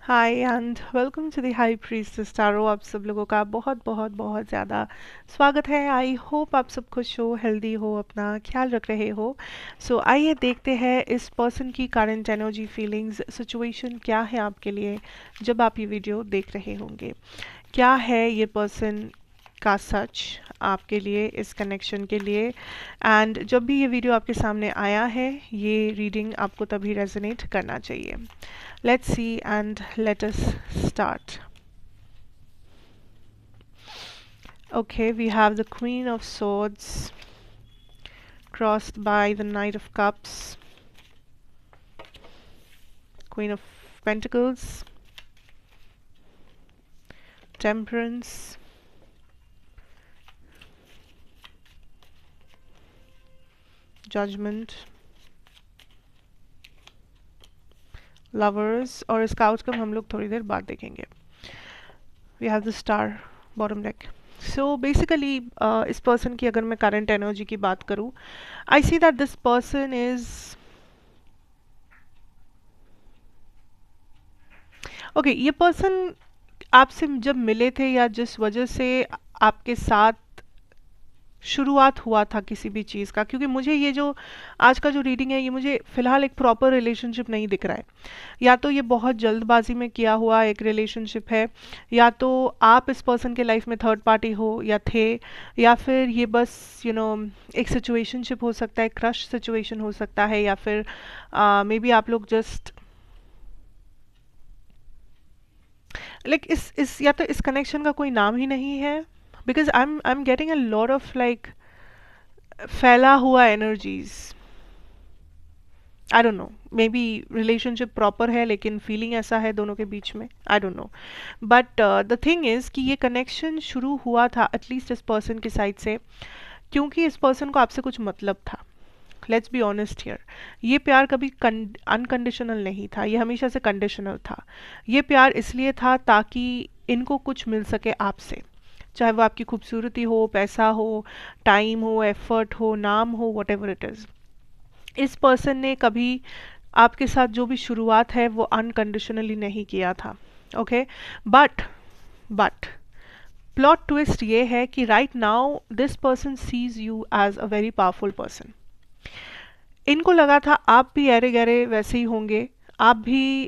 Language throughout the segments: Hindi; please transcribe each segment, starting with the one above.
Hi and welcome to the high priestess tarot. आप सब लोगों का बहुत बहुत बहुत ज़्यादा स्वागत है। आई होप आप सब खुश हो, हेल्दी हो, अपना ख्याल रख रहे हो। सो आइए देखते हैं इस पर्सन की करंट एनर्जी, फीलिंग्स, सिचुएशन क्या है आपके लिए जब आप ये वीडियो देख रहे होंगे। क्या है ये पर्सन का सच आपके लिए, इस कनेक्शन के लिए। एंड जब भी ये वीडियो आपके सामने आया है, ये रीडिंग आपको तभी रेजोनेट करना चाहिए। Let's see and let us start. Okay, we have the Queen of Swords crossed by the Knight of Cups, Queen of Pentacles, Temperance, Judgment, Lovers, और इसका आउटकम हम लोग थोड़ी देर बाद देखेंगे। We have the Star bottom deck. So basically इस पर्सन की अगर मैं करंट एनर्जी की बात करूँ, I see that this person is okay, ये पर्सन आपसे जब मिले थे या जिस वजह से आपके साथ शुरुआत हुआ था किसी भी चीज़ का, क्योंकि मुझे ये जो आज का जो रीडिंग है ये मुझे फ़िलहाल एक प्रॉपर रिलेशनशिप नहीं दिख रहा है। या तो ये बहुत जल्दबाजी में किया हुआ एक रिलेशनशिप है, या तो आप इस पर्सन के लाइफ में थर्ड पार्टी हो या थे, या फिर ये बस एक सिचुएशनशिप हो सकता है, क्रश सिचुएशन हो सकता है, या फिर मे बी आप लोग जस्ट लाइक इस या तो इस कनेक्शन का कोई नाम ही नहीं है। Because I am getting a lot of like फैला हुआ energies. I don't know, may be relationship proper है लेकिन फीलिंग ऐसा है दोनों के बीच में, I don't know. But the thing is कि ये कनेक्शन शुरू हुआ था एटलीस्ट इस पर्सन की साइड से, क्योंकि इस पर्सन को आपसे कुछ मतलब था। लेट्स बी ऑनेस्ट हियर, ये प्यार कभी अनकंडीशनल नहीं था, ये हमेशा से कंडीशनल था। ये प्यार इसलिए था ताकि इनको कुछ मिल सके आपसे, चाहे वो आपकी खूबसूरती हो, पैसा हो, टाइम हो, एफर्ट हो, नाम हो, वट एवर इट इज़। इस पर्सन ने कभी आपके साथ जो भी शुरुआत है वो अनकंडीशनली नहीं किया था। ओके, बट प्लॉट ट्विस्ट ये है कि right now this person sees you as a very powerful person. इनको लगा था आप भी अरे गहरे वैसे ही होंगे, आप भी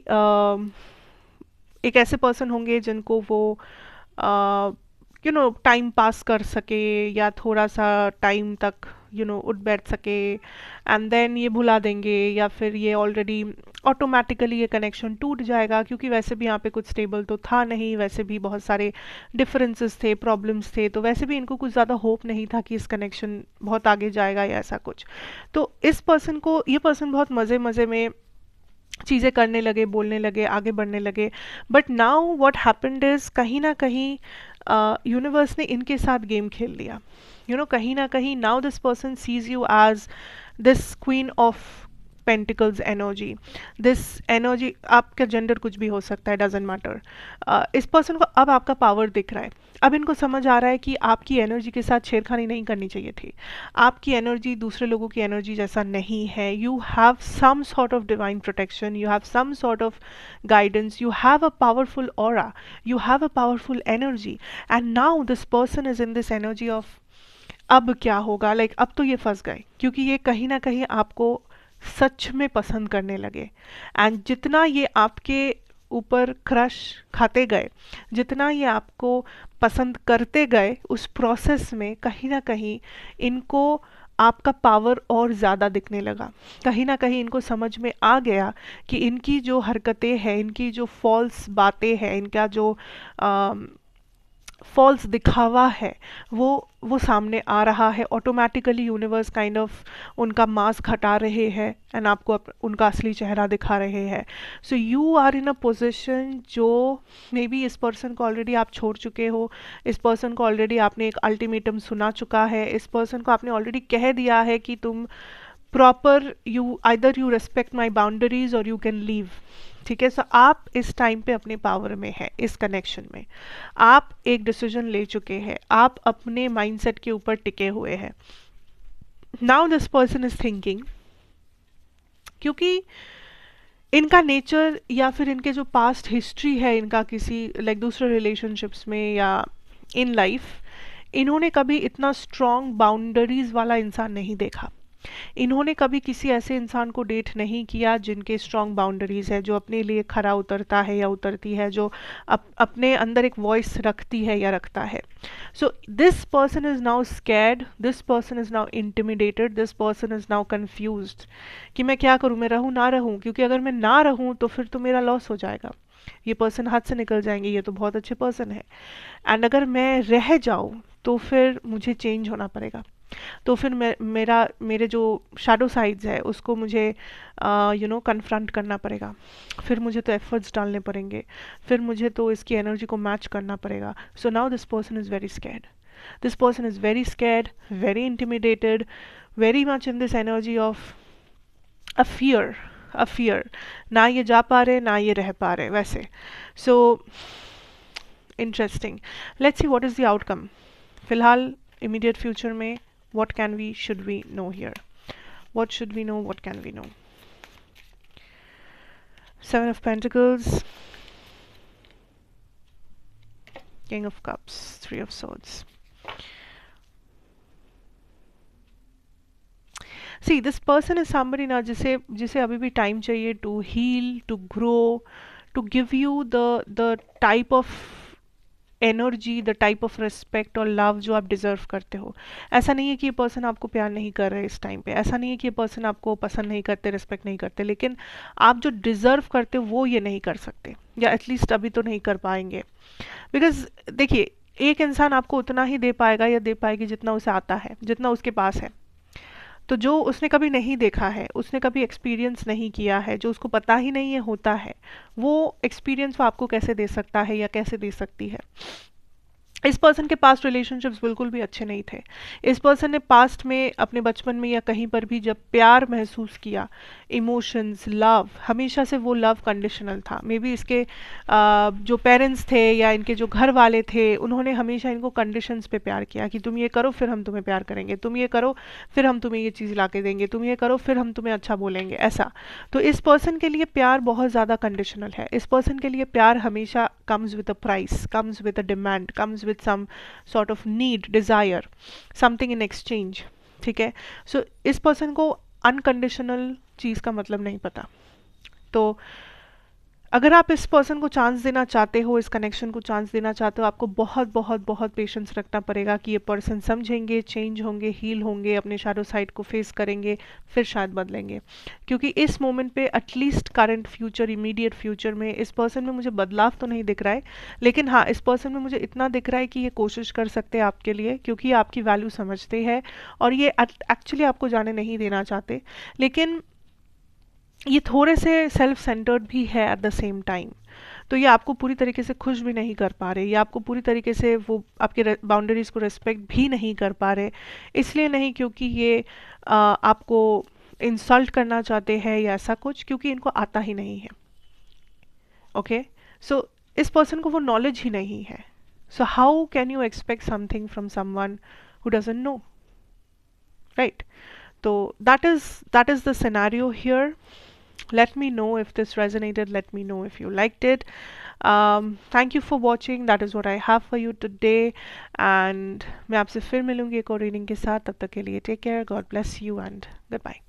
एक ऐसे पर्सन होंगे जिनको वो टाइम पास कर सके, या थोड़ा सा टाइम तक उठ बैठ सके, एंड देन ये भुला देंगे, या फिर ये ऑलरेडी ऑटोमेटिकली ये कनेक्शन टूट जाएगा, क्योंकि वैसे भी यहाँ पे कुछ स्टेबल तो था नहीं, वैसे भी बहुत सारे डिफरेंसेस थे, प्रॉब्लम्स थे, तो वैसे भी इनको कुछ ज़्यादा होप नहीं था कि इस कनेक्शन बहुत आगे जाएगा या ऐसा कुछ। तो इस पर्सन को, ये पर्सन बहुत मज़े मज़े में चीज़ें करने लगे, बोलने लगे, आगे बढ़ने लगे। But now what happened is, कहीं ना कहीं यूनिवर्स ने इनके साथ गेम खेल लिया। कहीं ना कहीं now this person sees you as this queen of pentacles energy. This energy, आपका जेंडर कुछ भी हो सकता है, डजेंट मैटर। इस पर्सन को अब आपका पावर दिख रहा है। अब इनको समझ आ रहा है कि आपकी एनर्जी के साथ छेड़खानी नहीं करनी चाहिए थी। आपकी एनर्जी दूसरे लोगों की एनर्जी जैसा नहीं है। You have some sort of divine protection, you have some sort of guidance, you have a powerful aura, you have a powerful energy, and now this person is in this energy of अब क्या होगा। लाइक अब तो ये फंस गए, क्योंकि ये कहीं ना कहीं आपको सच में पसंद करने लगे। एंड जितना ये आपके ऊपर क्रश खाते गए, जितना ये आपको पसंद करते गए, उस प्रोसेस में कहीं ना कहीं इनको आपका पावर और ज़्यादा दिखने लगा। कहीं ना कहीं इनको समझ में आ गया कि इनकी जो हरकतें हैं, इनकी जो फॉल्स बातें हैं, इनका जो फॉल्स दिखावा है, वो सामने आ रहा है। ऑटोमेटिकली यूनिवर्स काइंड ऑफ उनका मास्क हटा रहे हैं एंड आपको उनका असली चेहरा दिखा रहे हैं। So you are in a position जो मे बी इस पर्सन को ऑलरेडी आप छोड़ चुके हो, इस पर्सन को ऑलरेडी आपने एक अल्टीमेटम सुना चुका है, इस पर्सन को आपने ऑलरेडी कह दिया है कि तुम proper, you either you respect my boundaries और यू कैन लीव। ठीक है, सो आप इस टाइम पे अपने पावर में है, इस कनेक्शन में आप एक डिसीजन ले चुके हैं, आप अपने माइंडसेट के ऊपर टिके हुए हैं। Now this person is thinking, क्योंकि इनका नेचर या फिर इनके जो पास्ट हिस्ट्री है इनका किसी लाइक दूसरे रिलेशनशिप्स में या इन लाइफ, इन्होंने कभी इतना स्ट्रॉन्ग बाउंड्रीज वाला इंसान नहीं देखा। इन्होंने कभी किसी ऐसे इंसान को डेट नहीं किया जिनके स्ट्रॉन्ग बाउंड्रीज है, जो अपने लिए खरा उतरता है या उतरती है, जो अपने अंदर एक वॉइस रखती है या रखता है। So this person is now scared, this person is now intimidated, this person is now confused कि मैं क्या करूँ, मैं रहूँ ना रहूँ, क्योंकि अगर मैं ना रहूँ तो फिर तो मेरा लॉस हो जाएगा, ये पर्सन हाथ से निकल जाएंगे, ये तो बहुत अच्छे पर्सन है। एंड अगर मैं रह जाऊँ तो फिर मुझे चेंज होना पड़ेगा, तो फिर मेरे जो शैडो साइड्स है उसको मुझे कन्फ्रंट करना पड़ेगा, फिर मुझे तो एफर्ट्स डालने पड़ेंगे, फिर मुझे तो इसकी एनर्जी को मैच करना पड़ेगा। So now this person is very scared, this person is very scared, very intimidated, very much in this energy of a fear, ना ये जा पा रहे ना ये रह पा रहे वैसे। So interesting, let's see what is the outcome. फिलहाल इमीडिएट फ्यूचर में what should we know here, what should we know, what can we know? Seven of Pentacles, King of Cups, Three of Swords. See, this person is somebody ना जिसे अभी भी टाइम चाहिए to heal, to grow, to give you the type of energy, the type of respect और लव जो आप डिज़र्व करते हो। ऐसा नहीं है कि ये पर्सन आपको प्यार नहीं कर रहे इस टाइम पे, ऐसा नहीं है कि ये पर्सन आपको पसंद नहीं करते, रिस्पेक्ट नहीं करते, लेकिन आप जो डिज़र्व करते हो वो ये नहीं कर सकते, या एटलीस्ट अभी तो नहीं कर पाएंगे। बिकॉज देखिए, एक इंसान आपको उतना ही दे पाएगा या दे पाएगी जितना उसे आता है, जितना उसके पास है। तो जो उसने कभी नहीं देखा है, उसने कभी एक्सपीरियंस नहीं किया है, जो उसको पता ही नहीं है होता है, वो एक्सपीरियंस वो आपको कैसे दे सकता है या कैसे दे सकती है। इस पर्सन के पास्ट रिलेशनशिप्स बिल्कुल भी अच्छे नहीं थे। इस पर्सन ने पास्ट में अपने बचपन में या कहीं पर भी जब प्यार महसूस किया, इमोशंस, लव, हमेशा से वो लव कंडीशनल था। मे बी इसके जो पेरेंट्स थे या इनके जो घर वाले थे, उन्होंने हमेशा इनको कंडीशंस पे प्यार किया कि तुम ये करो फिर हम तुम्हें प्यार करेंगे, तुम ये करो फिर हम तुम्हें ये चीज़ ला के देंगे, तुम ये करो फिर हम तुम्हें अच्छा बोलेंगे, ऐसा। तो इस पर्सन के लिए प्यार बहुत ज़्यादा कंडीशनल है। इस पर्सन के लिए प्यार हमेशा comes with a price, comes with a demand, comes with some sort of need, desire, something in exchange, ठीक है। सो इस पर्सन को अनकंडीशनल चीज़ का मतलब नहीं पता। तो अगर आप इस पर्सन को चांस देना चाहते हो, इस कनेक्शन को चांस देना चाहते हो, आपको बहुत बहुत बहुत पेशेंस रखना पड़ेगा कि ये पर्सन समझेंगे, चेंज होंगे, हील होंगे, अपने शैडो साइड को फेस करेंगे, फिर शायद बदलेंगे। क्योंकि इस मोमेंट पे at least current future, immediate future में इस पर्सन में मुझे बदलाव तो नहीं दिख रहा है, लेकिन हाँ, इस पर्सन में मुझे इतना दिख रहा है कि ये कोशिश कर सकते हैं आपके लिए, क्योंकि ये आपकी वैल्यू समझते हैं और ये एक्चुअली आपको जाने नहीं देना चाहते। लेकिन ये थोड़े से सेल्फ सेंटर्ड भी है एट द सेम टाइम। तो ये आपको पूरी तरीके से खुश भी नहीं कर पा रहे, या आपको पूरी तरीके से वो आपके बाउंड्रीज को रिस्पेक्ट भी नहीं कर पा रहे। इसलिए नहीं क्योंकि ये आपको इंसल्ट करना चाहते हैं या ऐसा कुछ, क्योंकि इनको आता ही नहीं है। ओके, सो इस पर्सन को वो नॉलेज ही नहीं है। So how can you expect something from someone who doesn't know, right? तो that is the scenario here. Let me know if this resonated, let me know if you liked it. Thank you for watching. That is what I have for you today, and मैं आपसे फिर मिलूंगी एक और रीडिंग के साथ। तब तक के लिए take care, god bless you and good bye.